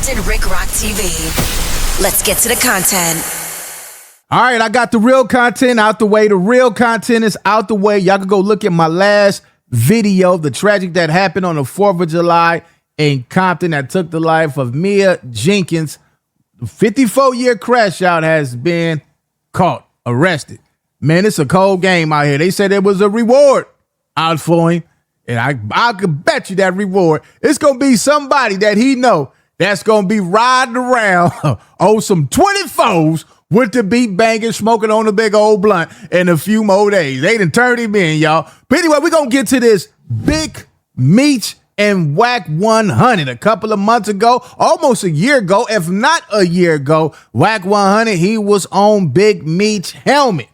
Compton Rick Rock TV. Let's get to the content. All right, I got the real content out the way. The real content is out the way. Y'all can go look at my last video, the tragic that happened on the 4th of July in Compton that took the life of Mia Jenkins. The 54-year crash out has been caught, arrested. Man, it's a cold game out here. They said there was a reward out for him. And I could bet you that reward, it's going to be somebody that he know that's going to be riding around on some 24s with the beat banging, smoking on a big old blunt in a few more days. They done turned him in, y'all. But anyway, we're going to get to this Big Meech and Wack 100. A couple of months ago, almost a year ago, if not a year ago, Wack 100, he was on Big Meech helmet.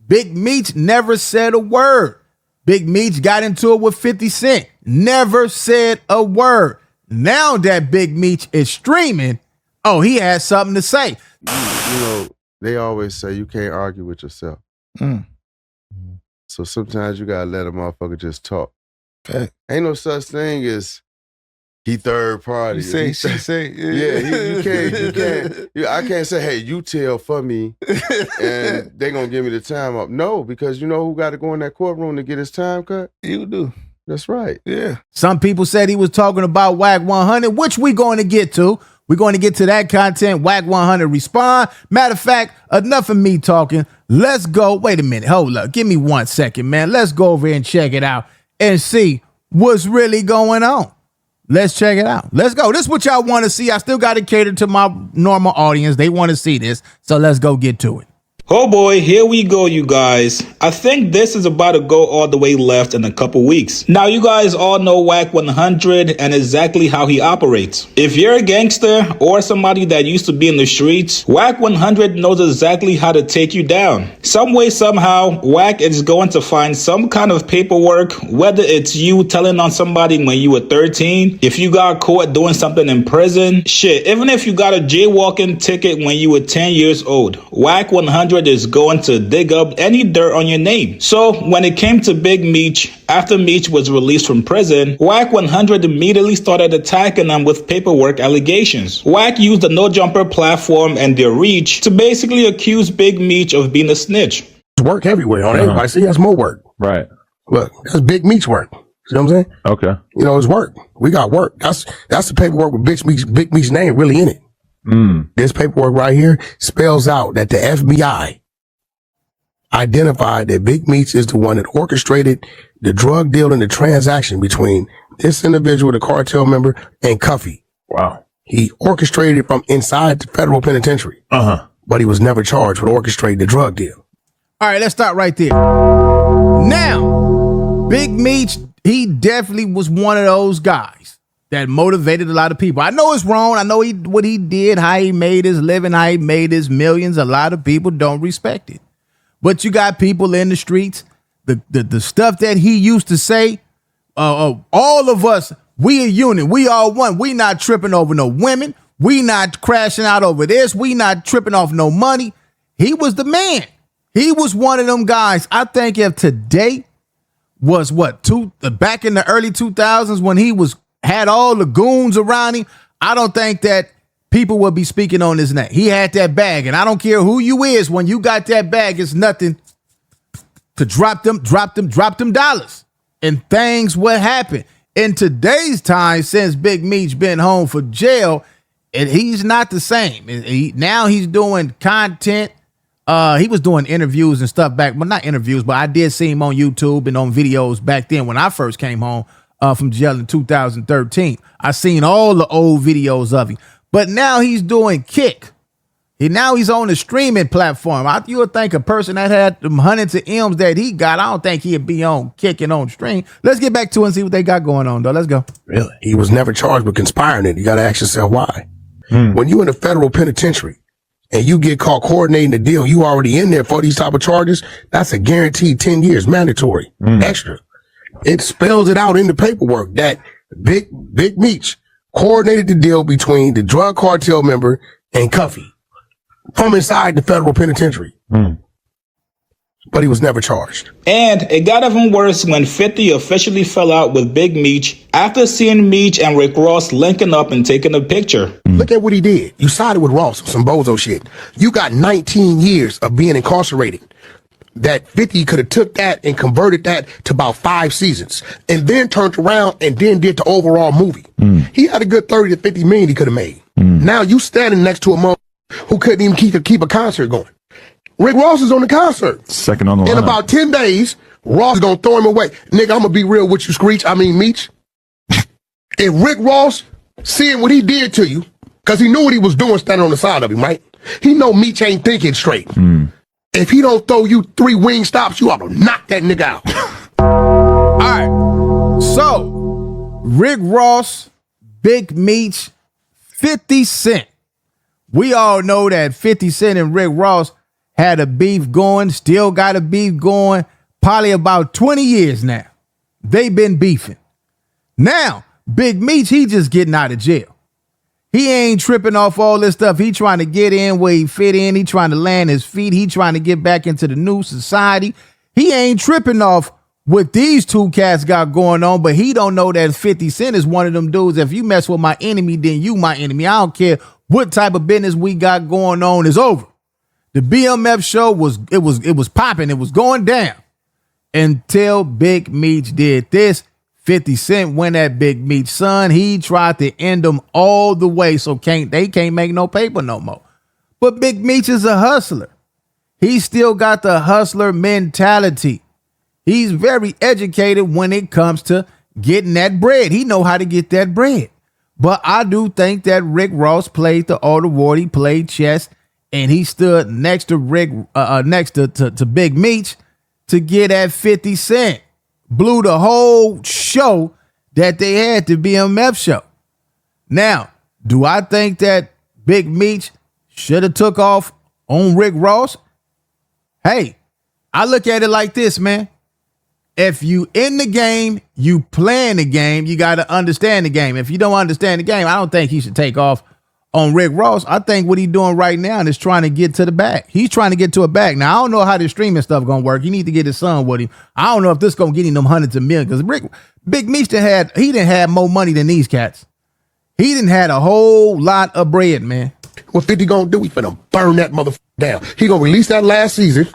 Big Meech never said a word. Big Meech got into it with 50 Cent. Never said a word. Now that Big Meech is streaming, oh, he has something to say. You know, they always say you can't argue with yourself. So sometimes you gotta let a motherfucker just talk. Okay. Ain't no such thing as he third party. She say. You can't. I can't say, hey, you tell for me, and they gonna give me the time up. No, because you know who got to go in that courtroom to get his time cut? You do. That's right. Yeah. Some people said he was talking about Wack 100, which we're going to get to. We're going to get to that content. Wack 100 respond. Matter of fact, enough of me talking. Let's go. Wait a minute. Hold up. Give me 1 second, man. Let's go over here and check it out and see what's really going on. Let's check it out. Let's go. This is what y'all want to see. I still got to cater to my normal audience. They want to see this. So let's go get to it. Oh boy, here we go, you guys. I think this is about to go all the way left in a couple weeks. Now, you guys all know Wack 100 and exactly how he operates. If you're a gangster or somebody that used to be in the streets, Wack 100 knows exactly how to take you down. Some way, somehow, Wack is going to find some kind of paperwork, whether it's you telling on somebody when you were 13, if you got caught doing something in prison, shit, even if you got a jaywalking ticket when you were 10 years old, Wack 100 is going to dig up any dirt on your name. So when it came to Big Meech, after Meech was released from prison, Wack 100 immediately started attacking him with paperwork allegations. Wack used the No Jumper platform and their reach to basically accuse Big Meech of being a snitch. There's work everywhere on everybody. See, that's more work. Right. Look, that's Big Meech work. See what I'm saying? Okay. You know, it's work. We got work. That's the paperwork with Big Meech's name really in it. This paperwork right here spells out that the FBI identified that Big Meech is the one that orchestrated the drug deal and the transaction between this individual, the cartel member, and Cuffy. Wow. He orchestrated it from inside the federal penitentiary. But he was never charged with orchestrating the drug deal. All right, let's start right there. Now, Big Meech, he definitely was one of those guys that motivated a lot of people. I know it's wrong. I know what he did, how he made his living, how he made his millions. A lot of people don't respect it. But you got people in the streets, the stuff that he used to say, all of us, we a unit, we all one. We not tripping over no women. We not crashing out over this. We not tripping off no money. He was the man. He was one of them guys. I think if today was back in the early 2000s when he had all the goons around him, I don't think that people will be speaking on his name. He had that bag, and I don't care who you is. When you got that bag, it's nothing to drop them dollars, and things will happen. In today's time, since Big Meech been home for jail, he's not the same. Now he's doing content. He was doing interviews and stuff back, well, not interviews, but I did see him on YouTube and on videos back then when I first came home from jail in 2013. I seen all the old videos of him. But now he's doing Kick. Now he's on the streaming platform. You would think a person that had them hundreds of M's that he got, I don't think he'd be on Kick and on stream. Let's get back to it and see what they got going on, though. Let's go. Really? He was never charged with conspiring it. You got to ask yourself why. When you in a federal penitentiary and you get caught coordinating the deal, you already in there for these type of charges, that's a guaranteed 10 years, mandatory, extra. It spells it out in the paperwork that Big Meech coordinated the deal between the drug cartel member and Cuffy from inside the federal penitentiary. but he was never charged. And it got even worse when 50 officially fell out with Big Meech after seeing Meech and Rick Ross linking up and taking a picture. Look at what he did. You sided with Ross with some bozo shit. You got 19 years of being incarcerated. That 50 could have took that and converted that to about 5 seasons and then turned around and then did the overall movie. He had a good 30 to 50 million he could have made. Now you standing next to a mother who couldn't even keep a concert going. Rick Ross is on the concert. Second on the line. In about 10 days, Ross is going to throw him away. Nigga, I'm going to be real with you, Meech. If Rick Ross, seeing what he did to you, because he knew what he was doing standing on the side of him, right? He know Meech ain't thinking straight. If he don't throw you 3 wing stops, you ought to knock that nigga out. All right. So, Rick Ross, Big Meech, 50 Cent. We all know that 50 Cent and Rick Ross had a beef going, still got a beef going, probably about 20 years now. They been beefing. Now, Big Meech, he just getting out of jail. He ain't tripping off all this stuff. He trying to get in where he fit in. He trying to land his feet. He trying to get back into the new society. He ain't tripping off what these two cats got going on, but he don't know that 50 Cent is one of them dudes. If you mess with my enemy, then you my enemy. I don't care what type of business we got going on, is over. The BMF show was popping. It was going down until Big Meech did this. 50 Cent went at Big Meech's son. He tried to end them all the way, so they can't make no paper no more. But Big Meech is a hustler. He still got the hustler mentality. He's very educated when it comes to getting that bread. He know how to get that bread. But I do think that Rick Ross played the other ward. He played chess, and he stood next to to Big Meech to get at 50 Cent. Blew the whole show that they had, the BMF show. Now, do I think that Big Meech should have took off on Rick Ross? Hey, I look at it like this, man. If you in the game, you playing the game, you got to understand the game. If you don't understand the game, I don't think he should take off on Rick Ross. I think what he's doing right now is trying to get to the bag. He's trying to get to a bag. Now, I don't know how this streaming stuff going to work. He need to get his son with him. I don't know if this going to get him them hundreds of millions, because Big Meech didn't have more money than these cats. He didn't had a whole lot of bread, man. What 50 going to do? He finna burn that motherfucker down. He going to release that last season,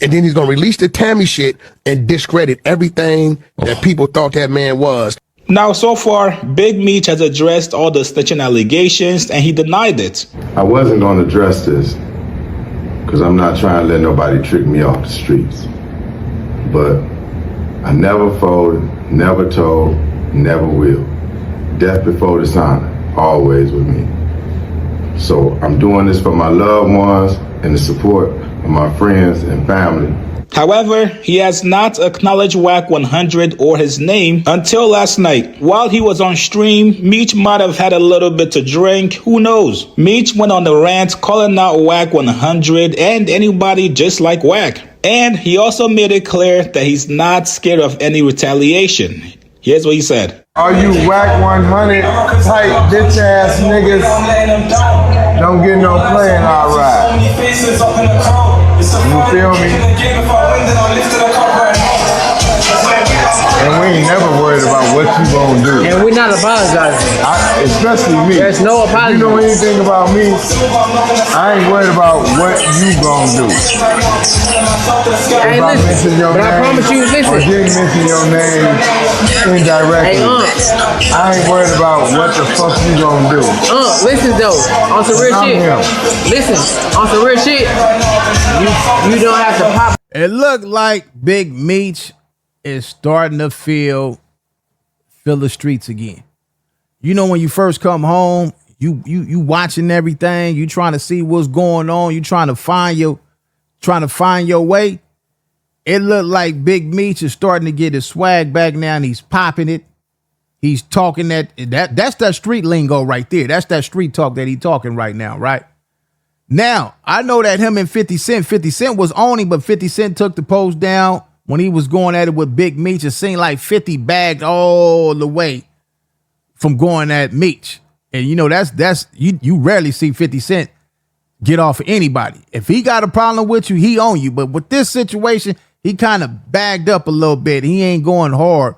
and then he's going to release the Tammy shit and discredit everything that people thought that man was. Now, so far, Big Meech has addressed all the snitching allegations, and he denied it. I wasn't going to address this because I'm not trying to let nobody trick me off the streets. But I never folded, never told, never will. Death before dishonor, always with me. So I'm doing this for my loved ones and the support of my friends and family. However, he has not acknowledged Wack 100 or his name until last night. While he was on stream, Meech might have had a little bit to drink, who knows? Meech went on the rant calling out Wack 100 and anybody just like Wack. And he also made it clear that he's not scared of any retaliation. Here's what he said. All you Wack 100 type bitch ass niggas don't get no playing alright. You feel me? And we ain't never worried about what you gonna do. And we're not apologizing. Especially me. There's no apology. If you know anything about me, I ain't worried about what you gonna do. Hey, listen, but I promise you, listen. Or didn't mention your name indirectly. Hey, I ain't worried about what the fuck you gonna do. Listen though, on some real shit. Listen, on some real shit. You don't have to pop. It looked like Big Meech is starting to feel the streets again. You know, when you first come home, you watching everything, you trying to see what's going on, you trying to find your way. It looked like Big Meech is starting to get his swag back now, and he's popping it. He's talking that's that street lingo right there. That's that street talk that he talking right now, right? Now, I know that him and 50 Cent was on him, but 50 Cent took the post down when he was going at it with Big Meech. It seemed like 50 bagged all the way from going at Meech. And you know, that's you rarely see 50 Cent get off of anybody. If he got a problem with you, he on you. But with this situation, he kind of bagged up a little bit. He ain't going hard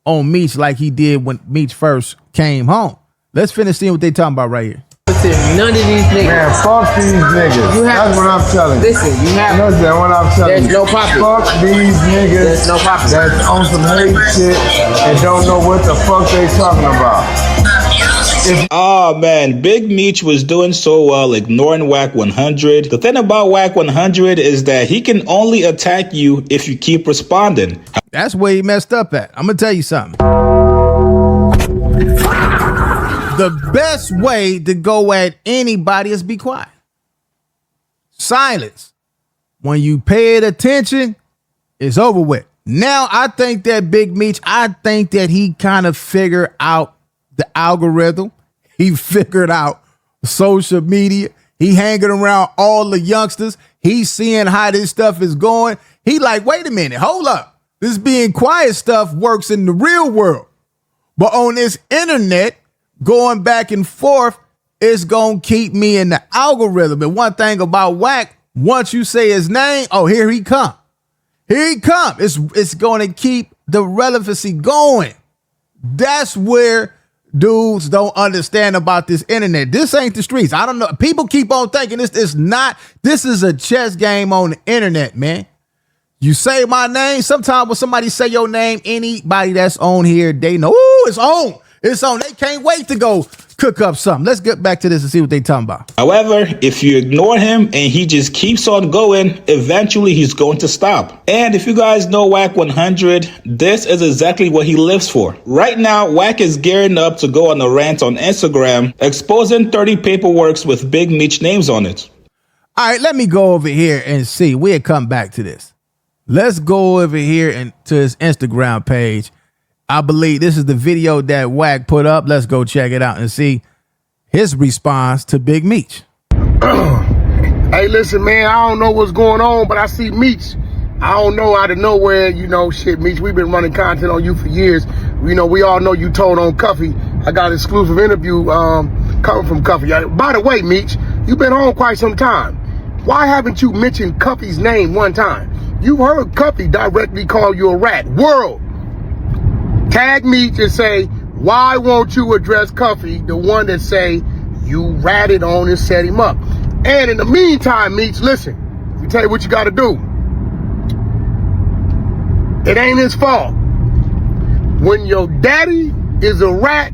on Meech like he did when Meech first came home. Let's finish seeing what they talking about right here. Listen, none of these niggas. Man, fuck these niggas. That's what I'm telling you. Listen, you have. That's what I'm telling There's you. no popping. Fuck these niggas. There's no popping. That's on some hate shit and don't know what the fuck they talking about. Oh man, Big Meech was doing so well ignoring Wack 100. The thing about Wack 100 is that he can only attack you if you keep responding. That's where he messed up at. I'm gonna tell you something. The best way to go at anybody is be quiet. Silence. When you paid attention, it's over with. Now I think that Big Meech, I think that he kind of figured out the algorithm. He figured out social media. He hanging around all the youngsters. He's seeing how this stuff is going. He like, wait a minute, hold up. This being quiet stuff works in the real world. But on this internet, going back and forth, it's going to keep me in the algorithm. And one thing about Wack, once you say his name, oh, here he come. Here he come. It's going to keep the relevancy going. That's where dudes don't understand about this internet. This ain't the streets. I don't know. People keep on thinking this is a chess game on the internet, man. You say my name. Sometimes when somebody say your name, anybody that's on here, they know, ooh, it's on. It's on. They can't wait to go cook up something. Let's get back to this and see what they talking about. However, if you ignore him and he just keeps on going, eventually he's going to stop. And if you guys know Wack 100, this is exactly what he lives for. Right now, Wack is gearing up to go on a rant on Instagram, exposing 30 paperworks with Big Meech names on it. All right, let me go over here and see. We'll come back to this. Let's go over here and to his Instagram page. I believe this is the video that Wack put up. Let's go check it out and see his response to Big Meech. Hey, listen, man, I don't know what's going on, but I see Meech. I don't know, out of nowhere, shit, Meech, we've been running content on you for years. We all know you told on Cuffy. I got an exclusive interview coming from Cuffy. By the way, Meech, you've been on quite some time. Why haven't you mentioned Cuffy's name one time? You heard Cuffy directly call you a rat. World. Tag Meech and say, why won't you address Cuffy, the one that say you ratted on and set him up? And in the meantime, Meech, listen, let me tell you what you got to do. It ain't his fault. When your daddy is a rat,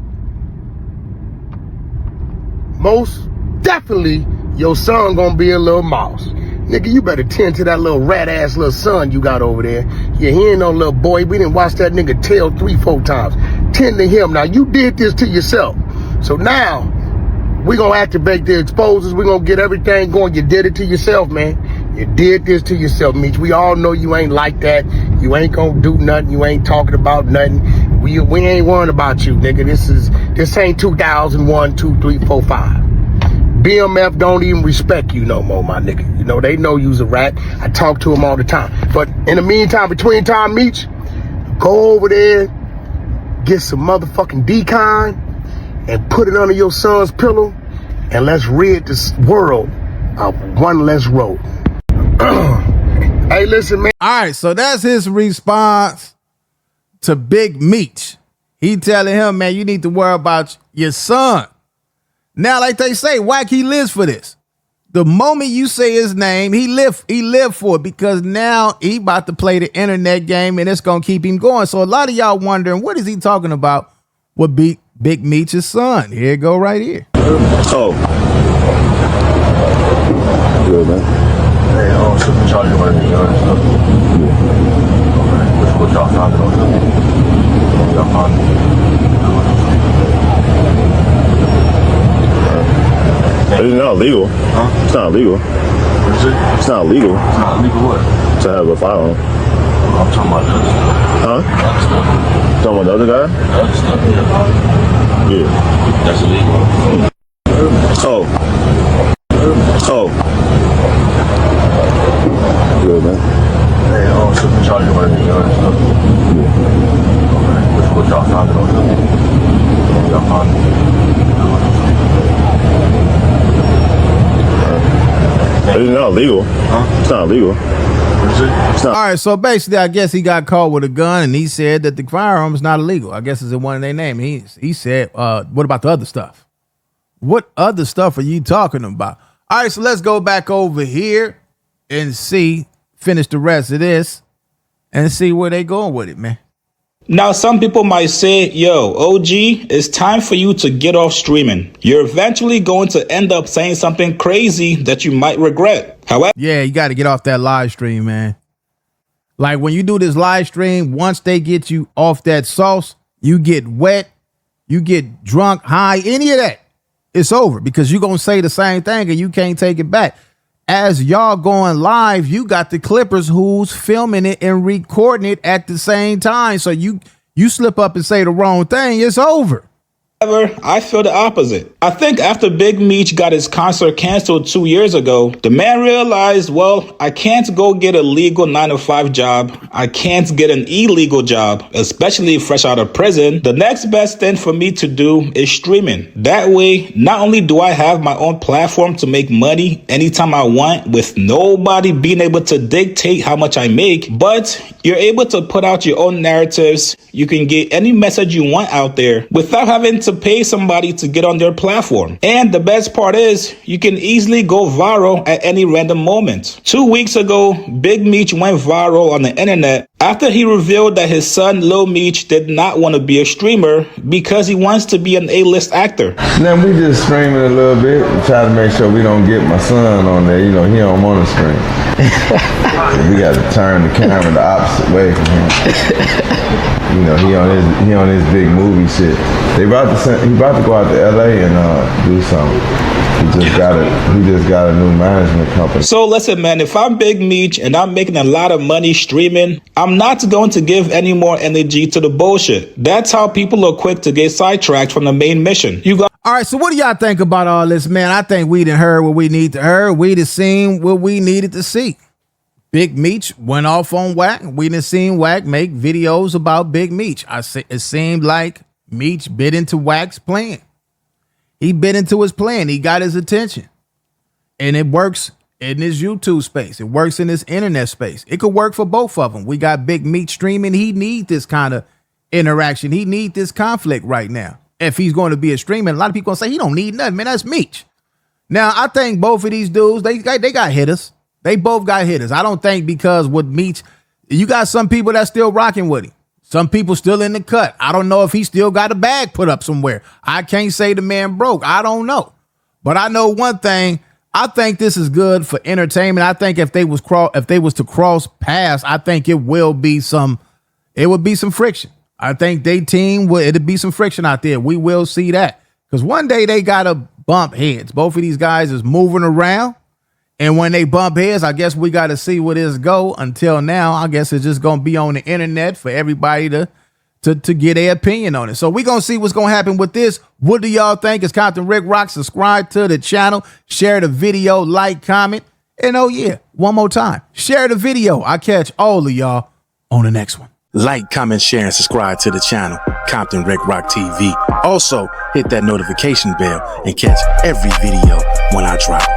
most definitely your son gonna be a little mouse. Nigga, you better tend to that little rat-ass little son you got over there. Yeah, he ain't no little boy. We didn't watch that nigga tail 3-4 times. Tend to him. Now, you did this to yourself. So now, we gonna activate the exposers. We gonna get everything going. You did it to yourself, man. You did this to yourself, Meech. We all know you ain't like that. You ain't gonna do nothing. You ain't talking about nothing. We ain't worrying about you, nigga. This ain't 2001, 2, 3, 4, 5. BMF don't even respect you no more, my nigga. They know you's a rat. I talk to them all the time. But in the meantime, between time, Meech, go over there, get some motherfucking decon, and put it under your son's pillow, and let's rid this world of one less road. Hey, listen, man. All right, so that's his response to Big Meech. He telling him, man, you need to worry about your son. Now, like they say, Wack, he lives for this. The moment you say his name, he live for it, because now he about to play the internet game and it's going to keep him going. So a lot of y'all wondering, what is he talking about with Big Meech's son? Here it go right here. Oh. Good, man. Hey, should be charging right here and stuff. Yeah. What y'all found on? Y'all found It's not legal. Huh? It's not legal. What is it? It's not legal. It's not legal what? To have a firearm. I'm talking about the other stuff. Huh? The other stuff. Talking about the other guy? The other stuff, yeah. Yeah. That's illegal. Oh. Oh. Good, man. Hey, should be charging right here and stuff. Yeah. What y'all found on? Y'all found It's not illegal. Huh? It's not illegal. All right, so basically, I guess he got caught with a gun, and he said that the firearm is not illegal. I guess it's in one of their name. He said, what about the other stuff? What other stuff are you talking about? All right, so let's go back over here and finish the rest of this and see where they going with it, man. Now, some people might say, yo, OG, it's time for you to get off streaming. You're eventually going to end up saying something crazy that you might regret. However, yeah, you got to get off that live stream, man. Like when you do this live stream, once they get you off that sauce, you get wet, you get drunk, high, any of that, it's over because you're going to say the same thing and you can't take it back. As y'all going live, you got the clippers who's filming it and recording it at the same time. So you slip up and say the wrong thing, it's over. I feel the opposite. I think after Big Meech got his concert canceled 2 years ago, the man realized, well, I can't go get a legal 9-to-5 job. I can't get an illegal job, especially fresh out of prison. The next best thing for me to do is streaming. That way, not only do I have my own platform to make money anytime I want with nobody being able to dictate how much I make, but you're able to put out your own narratives. You can get any message you want out there without having to pay somebody to get on their platform. And the best part is you can easily go viral at any random moment. 2 weeks ago, Big Meech went viral on the internet after he revealed that his son Lil Meech did not want to be a streamer because he wants to be an A-list actor. Then we just streaming a little bit and try to make sure we don't get my son on there. You know, he don't want to stream. We got to turn the camera the opposite way from him. You know, he on his big movie shit. He about to go out to LA and do something. He just got a new management company. So listen, man, if I'm Big Meech and I'm making a lot of money streaming, I'm not going to give any more energy to the bullshit. That's how people are quick to get sidetracked from the main mission. All right, so what do y'all think about all this, man? I think we done heard what we need to hear. We done seen what we needed to see. Big Meech went off on Wack. We done seen Wack make videos about Big Meech. It seemed like Meech bit into Wack's plan. He bit into his plan. He got his attention. And it works in his YouTube space. It works in his internet space. It could work for both of them. We got Big Meech streaming. He needs this kind of interaction. He needs this conflict right now. If he's going to be a streamer, a lot of people gonna say he don't need nothing, man. That's Meech. Now, I think both of these dudes, they got hitters. They both got hitters. I don't think because with Meech, you got some people that's still rocking with him. Some people still in the cut. I don't know if he still got a bag put up somewhere. I can't say the man broke. I don't know. But I know one thing. I think this is good for entertainment. I think if they was to cross paths, I think it would be some friction. I think it'd be some friction out there. We will see that. Because one day they gotta bump heads. Both of these guys is moving around. And when they bump heads, I guess we got to see where this go. Until now, I guess it's just going to be on the internet for everybody to get their opinion on it. So we're going to see what's going to happen with this. What do y'all think? It's Compton Rick Rock. Subscribe to the channel. Share the video. Like, comment. And oh, yeah, one more time. Share the video. I'll catch all of y'all on the next one. Like, comment, share, and subscribe to the channel, Compton Rick Rock TV. Also, hit that notification bell and catch every video when I drop.